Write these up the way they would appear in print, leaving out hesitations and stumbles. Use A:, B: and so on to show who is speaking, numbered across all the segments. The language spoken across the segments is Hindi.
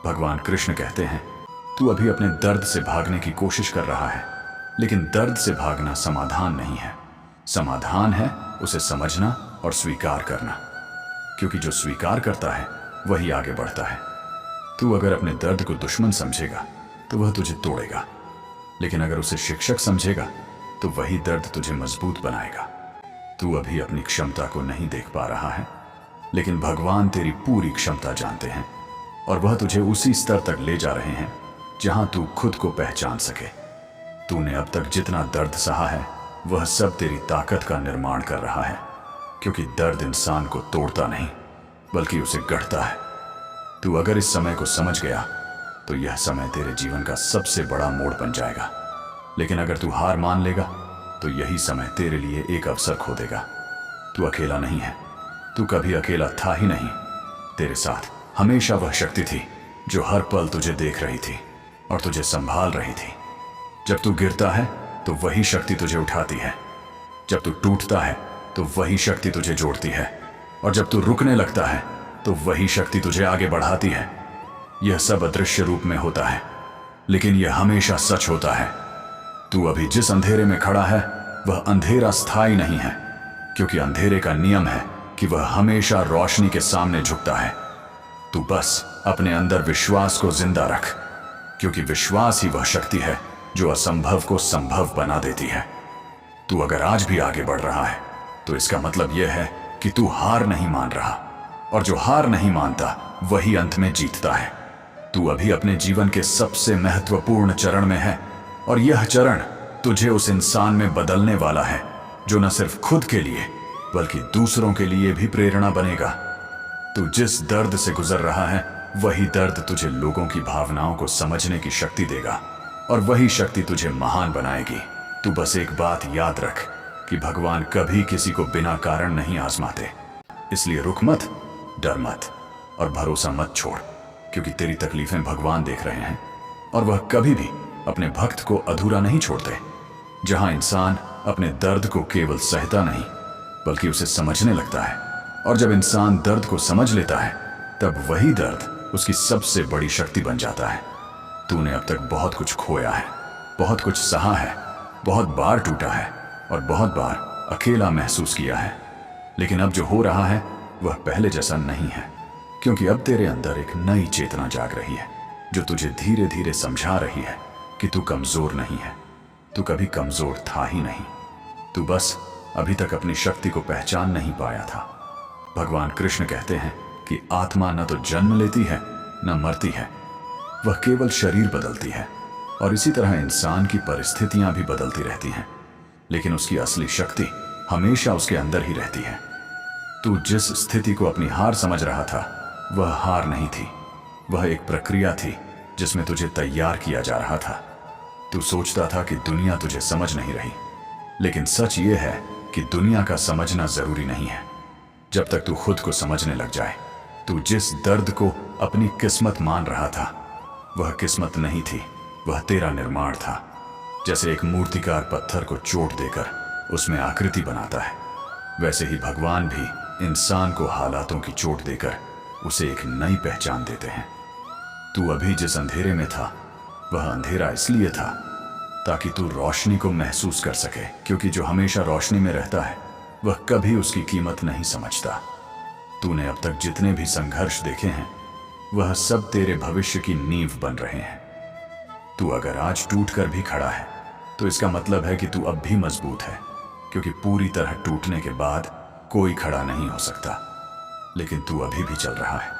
A: भगवान कृष्ण कहते हैं, तू अभी अपने दर्द से भागने की कोशिश कर रहा है, लेकिन दर्द से भागना समाधान नहीं है। समाधान है उसे समझना और स्वीकार करना, क्योंकि जो स्वीकार करता है वही आगे बढ़ता है। तू अगर अपने दर्द को दुश्मन समझेगा तो वह तुझे तोड़ेगा, लेकिन अगर उसे शिक्षक समझेगा तो वही दर्द तुझे मजबूत बनाएगा। तू अभी अपनी क्षमता को नहीं देख पा रहा है, लेकिन भगवान तेरी पूरी क्षमता जानते हैं और वह तुझे उसी स्तर तक ले जा रहे हैं जहां तू खुद को पहचान सके। तूने अब तक जितना दर्द सहा है वह सब तेरी ताकत का निर्माण कर रहा है, क्योंकि दर्द इंसान को तोड़ता नहीं बल्कि उसे गढ़ता है। तू अगर इस समय को समझ गया तो यह समय तेरे जीवन का सबसे बड़ा मोड़ बन जाएगा, लेकिन अगर तू हार मान लेगा तो यही समय तेरे लिए एक अवसर खो देगा। तू अकेला नहीं है, तू कभी अकेला था ही नहीं। तेरे साथ हमेशा वह शक्ति थी जो हर पल तुझे देख रही थी और तुझे संभाल रही थी। जब तू गिरता है तो वही शक्ति तुझे उठाती है, जब तू टूटता है तो वही शक्ति तुझे जोड़ती है, और जब तू रुकने लगता है तो वही शक्ति तुझे आगे बढ़ाती है। यह सब अदृश्य रूप में होता है, लेकिन यह हमेशा सच होता है। तू अभी जिस अंधेरे में खड़ा है वह अंधेरा स्थायी नहीं है, क्योंकि अंधेरे का नियम है कि वह हमेशा रोशनी के सामने झुकता है। तू बस अपने अंदर विश्वास को जिंदा रख, क्योंकि विश्वास ही वह शक्ति है जो असंभव को संभव बना देती है। तू अगर आज भी आगे बढ़ रहा है तो इसका मतलब यह है कि तू हार नहीं मान रहा, और जो हार नहीं मानता वही अंत में जीतता है। तू अभी अपने जीवन के सबसे महत्वपूर्ण चरण में है, और यह चरण तुझे उस इंसान में बदलने वाला है जो न सिर्फ खुद के लिए बल्कि दूसरों के लिए भी प्रेरणा बनेगा। तू जिस दर्द से गुजर रहा है वही दर्द तुझे लोगों की भावनाओं को समझने की शक्ति देगा, और वही शक्ति तुझे महान बनाएगी। तू बस एक बात याद रख कि भगवान कभी किसी को बिना कारण नहीं आजमाते। इसलिए रुक मत, डर मत और भरोसा मत छोड़, क्योंकि तेरी तकलीफें भगवान देख रहे हैं और वह कभी भी अपने भक्त को अधूरा नहीं छोड़ते। जहां इंसान अपने दर्द को केवल सहता नहीं बल्कि उसे समझने लगता है, और जब इंसान दर्द को समझ लेता है तब वही दर्द उसकी सबसे बड़ी शक्ति बन जाता है। तूने अब तक बहुत कुछ खोया है, बहुत कुछ सहा है, बहुत बार टूटा है और बहुत बार अकेला महसूस किया है, लेकिन अब जो हो रहा है वह पहले जैसा नहीं है, क्योंकि अब तेरे अंदर एक नई चेतना जाग रही है जो तुझे धीरे धीरे समझा रही है कि तू कमजोर नहीं है। तू कभी कमजोर था ही नहीं, तू बस अभी तक अपनी शक्ति को पहचान नहीं पाया था। भगवान कृष्ण कहते हैं कि आत्मा न तो जन्म लेती है न मरती है, वह केवल शरीर बदलती है, और इसी तरह इंसान की परिस्थितियां भी बदलती रहती हैं, लेकिन उसकी असली शक्ति हमेशा उसके अंदर ही रहती है। तू जिस स्थिति को अपनी हार समझ रहा था वह हार नहीं थी, वह एक प्रक्रिया थी जिसमें तुझे तैयार किया जा रहा था। तू सोचता था कि दुनिया तुझे समझ नहीं रही, लेकिन सच ये है कि दुनिया का समझना जरूरी नहीं है जब तक तू खुद को समझने लग जाए। तू जिस दर्द को अपनी किस्मत मान रहा था वह किस्मत नहीं थी, वह तेरा निर्माण था। जैसे एक मूर्तिकार पत्थर को चोट देकर उसमें आकृति बनाता है, वैसे ही भगवान भी इंसान को हालातों की चोट देकर उसे एक नई पहचान देते हैं। तू अभी जिस अंधेरे में था वह अंधेरा इसलिए था ताकि तू रोशनी को महसूस कर सके, क्योंकि जो हमेशा रोशनी में रहता है वह कभी उसकी कीमत नहीं समझता। तूने अब तक जितने भी संघर्ष देखे हैं वह सब तेरे भविष्य की नींव बन रहे हैं। तू अगर आज टूट कर भी खड़ा है तो इसका मतलब है कि तू अब भी मजबूत है, क्योंकि पूरी तरह टूटने के बाद कोई खड़ा नहीं हो सकता, लेकिन तू अभी भी चल रहा है।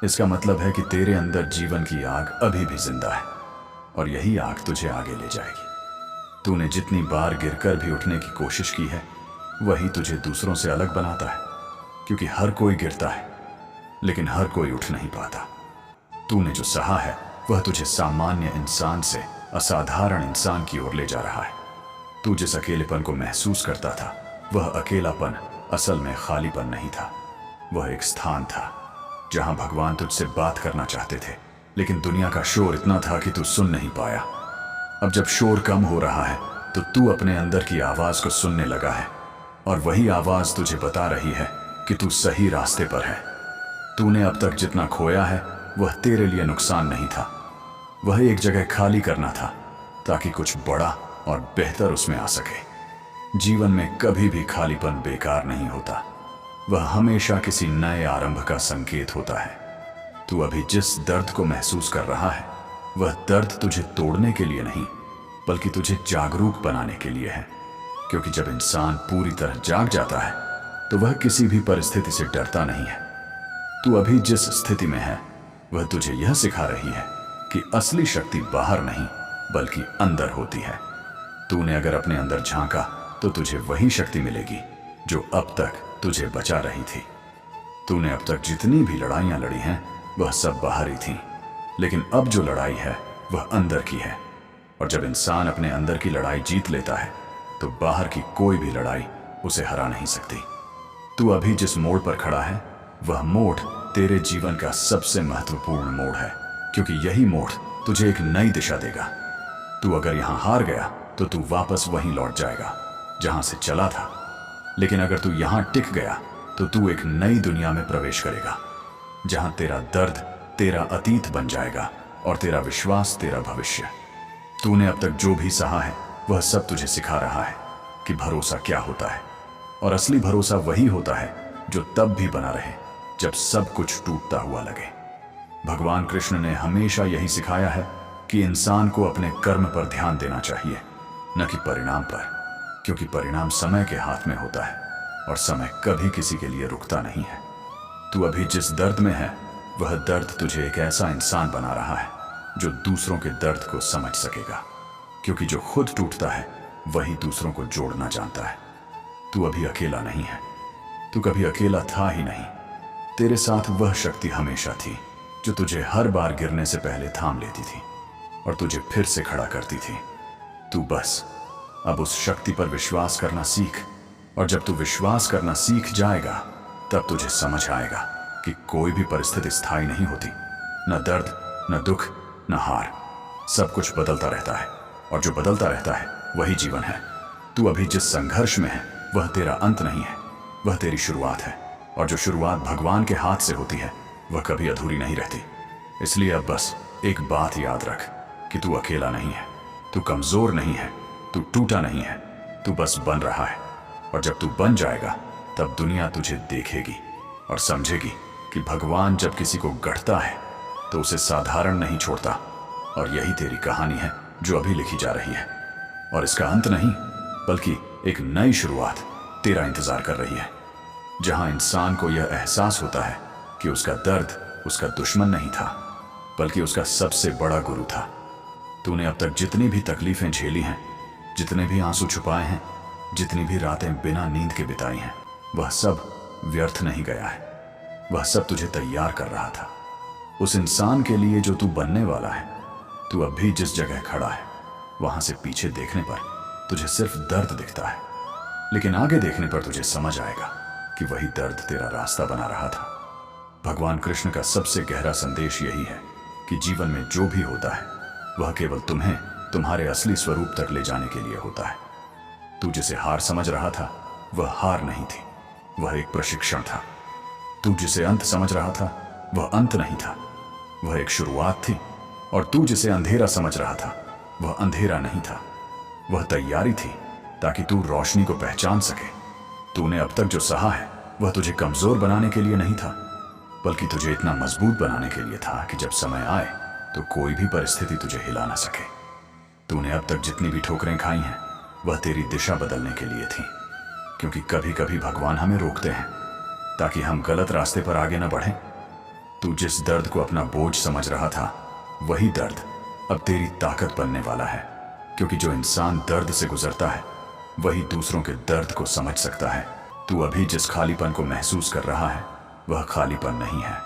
A: इसका मतलब है कि तेरे अंदर जीवन की आग अभी भी जिंदा है, और यही आग तुझे आगे ले जाएगी। तूने जितनी बार गिरकर भी उठने की कोशिश की है वही तुझे दूसरों से अलग बनाता है, क्योंकि हर कोई गिरता है लेकिन हर कोई उठ नहीं पाता। तूने जो सहा है वह तुझे सामान्य इंसान से असाधारण इंसान की ओर ले जा रहा है। तू जिस अकेलेपन को महसूस करता था वह अकेलापन असल में खालीपन नहीं था, वह एक स्थान था जहां भगवान तुझसे बात करना चाहते थे, लेकिन दुनिया का शोर इतना था कि तू सुन नहीं पाया। अब जब शोर कम हो रहा है तो तू अपने अंदर की आवाज को सुनने लगा है, और वही आवाज तुझे बता रही है कि तू सही रास्ते पर है। तूने अब तक जितना खोया है वह तेरे लिए नुकसान नहीं था। वह एक जगह खाली करना था ताकि कुछ बड़ा और बेहतर उसमें आ सके। जीवन में कभी भी खालीपन बेकार नहीं होता, वह हमेशा किसी नए आरंभ का संकेत होता है। तू अभी जिस दर्द को महसूस कर रहा है वह दर्द तुझे तोड़ने के लिए नहीं बल्कि तुझे जागरूक बनाने के लिए है, क्योंकि जब इंसान पूरी तरह जाग जाता है तो वह किसी भी परिस्थिति से डरता नहीं है। तू अभी जिस स्थिति में है वह तुझे यह सिखा रही है कि असली शक्ति बाहर नहीं बल्कि अंदर होती है। तूने अगर अपने अंदर झांका तो तुझे वही शक्ति मिलेगी जो अब तक तुझे बचा रही थी। तूने अब तक जितनी भी लड़ाइयां लड़ी हैं वह सब बाहरी थीं, लेकिन अब जो लड़ाई है वह अंदर की है। और जब इंसान अपने अंदर की लड़ाई जीत लेता है तो बाहर की कोई भी लड़ाई उसे हरा नहीं सकती। तू अभी जिस मोड़ पर खड़ा है वह मोड़ तेरे जीवन का सबसे महत्वपूर्ण मोड़ है, क्योंकि यही मोड़ तुझे एक नई दिशा देगा। तू अगर यहां हार गया तो तू वापस वहीं लौट जाएगा जहां से चला था, लेकिन अगर तू यहां टिक गया तो तू एक नई दुनिया में प्रवेश करेगा जहां तेरा दर्द तेरा अतीत बन जाएगा और तेरा विश्वास तेरा भविष्य। तूने अब तक जो भी सहा है वह सब तुझे सिखा रहा है कि भरोसा क्या होता है, और असली भरोसा वही होता है जो तब भी बना रहे जब सब कुछ टूटता हुआ लगे। भगवान कृष्ण ने हमेशा यही सिखाया है कि इंसान को अपने कर्म पर ध्यान देना चाहिए, न कि परिणाम पर, क्योंकि परिणाम समय के हाथ में होता है और समय कभी किसी के लिए रुकता नहीं है। तू अभी जिस दर्द में है वह दर्द तुझे एक ऐसा इंसान बना रहा है जो दूसरों के दर्द को समझ सकेगा, क्योंकि जो खुद टूटता है वही दूसरों को जोड़ना जानता है। तू अभी अकेला नहीं है, तू कभी अकेला था ही नहीं। तेरे साथ वह शक्ति हमेशा थी जो तुझे हर बार गिरने से पहले थाम लेती थी और तुझे फिर से खड़ा करती थी। तू बस अब उस शक्ति पर विश्वास करना सीख, और जब तू विश्वास करना सीख जाएगा तब तुझे समझ आएगा कि कोई भी परिस्थिति स्थायी नहीं होती। न दर्द, न दुख, न हार, सब कुछ बदलता रहता है, और जो बदलता रहता है वही जीवन है। तू अभी जिस संघर्ष में है वह तेरा अंत नहीं है, वह तेरी शुरुआत है, और जो शुरुआत भगवान के हाथ से होती है वह कभी अधूरी नहीं रहती। इसलिए अब बस एक बात याद रख कि तू अकेला नहीं है, तू कमजोर नहीं है, तू टूटा नहीं है, तू बस बन रहा है। और जब तू बन जाएगा तब दुनिया तुझे देखेगी और समझेगी कि भगवान जब किसी को गढ़ता है तो उसे साधारण नहीं छोड़ता। और यही तेरी कहानी है जो अभी लिखी जा रही है, और इसका अंत नहीं बल्कि एक नई शुरुआत तेरा इंतजार कर रही है, जहां इंसान को यह एहसास होता है कि उसका दर्द उसका दुश्मन नहीं था बल्कि उसका सबसे बड़ा गुरु था। तूने अब तक जितनी भी तकलीफें झेली हैं, जितने भी आंसू छुपाए हैं, जितनी भी रातें बिना नींद के बिताई हैं, वह सब व्यर्थ नहीं गया है। वह सब तुझे तैयार कर रहा था उस इंसान के लिए जो तू बनने वाला है। तू अब भी जिस जगह खड़ा है वहां से पीछे देखने पर तुझे सिर्फ दर्द दिखता है, लेकिन आगे देखने पर तुझे समझ आएगा कि वही दर्द तेरा रास्ता बना रहा था। भगवान कृष्ण का सबसे गहरा संदेश यही है कि जीवन में जो भी होता है वह केवल तुम्हें तुम्हारे असली स्वरूप तक ले जाने के लिए होता है। तू जिसे हार समझ रहा था वह हार नहीं थी, वह एक प्रशिक्षण था। तू जिसे अंत समझ रहा था वह अंत नहीं था, वह एक शुरुआत थी। और तू जिसे अंधेरा समझ रहा था वह अंधेरा नहीं था, वह तैयारी थी ताकि तू रोशनी को पहचान सके। तूने अब तक जो सहा है वह तुझे कमजोर बनाने के लिए नहीं था बल्कि तुझे इतना मजबूत बनाने के लिए था कि जब समय आए तो कोई भी परिस्थिति तुझे हिला ना सके। तूने अब तक जितनी भी ठोकरें खाई हैं वह तेरी दिशा बदलने के लिए थी, क्योंकि कभी कभी भगवान हमें रोकते हैं ताकि हम गलत रास्ते पर आगे न बढ़ें। तू जिस दर्द को अपना बोझ समझ रहा था वही दर्द अब तेरी ताकत बनने वाला है, क्योंकि जो इंसान दर्द से गुजरता है वही दूसरों के दर्द को समझ सकता है। तू अभी जिस खालीपन को महसूस कर रहा है वह खालीपन नहीं है,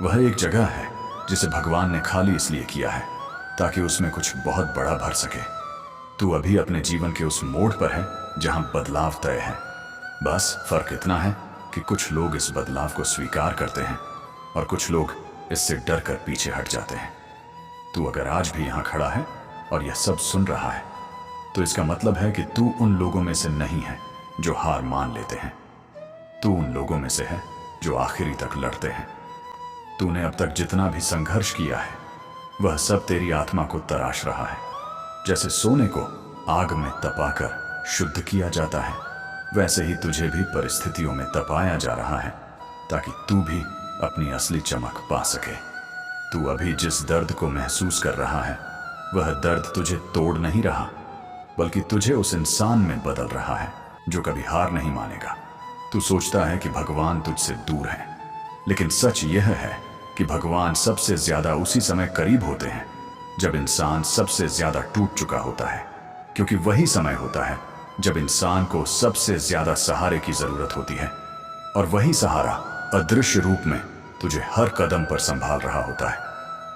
A: वह एक जगह है जिसे भगवान ने खाली इसलिए किया है ताकि उसमें कुछ बहुत बड़ा भर सके। तू अभी अपने जीवन के उस मोड़ पर है जहां बदलाव तय है। बस फर्क इतना है कि कुछ लोग इस बदलाव को स्वीकार करते हैं और कुछ लोग इससे डर कर पीछे हट जाते हैं। तू अगर आज भी यहां खड़ा है और यह सब सुन रहा है तो इसका मतलब है कि तू उन लोगों में से नहीं है जो हार मान लेते हैं। तू उन लोगों में से है जो आखिरी तक लड़ते हैं। तूने अब तक जितना भी संघर्ष किया है वह सब तेरी आत्मा को तराश रहा है। जैसे सोने को आग में तपाकर शुद्ध किया जाता है, वैसे ही तुझे भी परिस्थितियों में तपाया जा रहा है ताकि तू भी अपनी असली चमक पा सके। तू अभी जिस दर्द को महसूस कर रहा है वह दर्द तुझे तोड़ नहीं रहा, बल्कि तुझे उस इंसान में बदल रहा है जो कभी हार नहीं मानेगा। तू सोचता है कि भगवान तुझसे दूर है, लेकिन सच यह है कि भगवान सबसे ज्यादा उसी समय करीब होते हैं जब इंसान सबसे ज्यादा टूट चुका होता है, क्योंकि वही समय होता है जब इंसान को सबसे ज्यादा सहारे की जरूरत होती है, और वही सहारा अदृश्य रूप में तुझे हर कदम पर संभाल रहा होता है।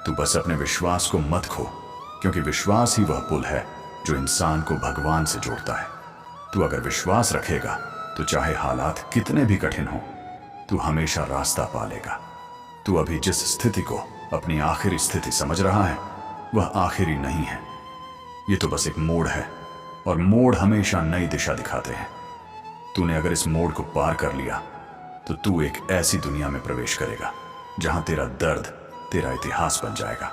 A: तू बस अपने विश्वास को मत खो, क्योंकि विश्वास ही वह पुल है जो इंसान को भगवान से जोड़ता है। तू अगर विश्वास रखेगा तो चाहे हालात कितने भी कठिन हो, तू हमेशा रास्ता पा लेगा। तू अभी जिस स्थिति को अपनी आखिरी स्थिति समझ रहा है वह आखिरी नहीं है, ये तो बस एक मोड़ है, और मोड़ हमेशा नई दिशा दिखाते हैं। तूने अगर इस मोड़ को पार कर लिया तो तू एक ऐसी दुनिया में प्रवेश करेगा जहां तेरा दर्द तेरा इतिहास बन जाएगा।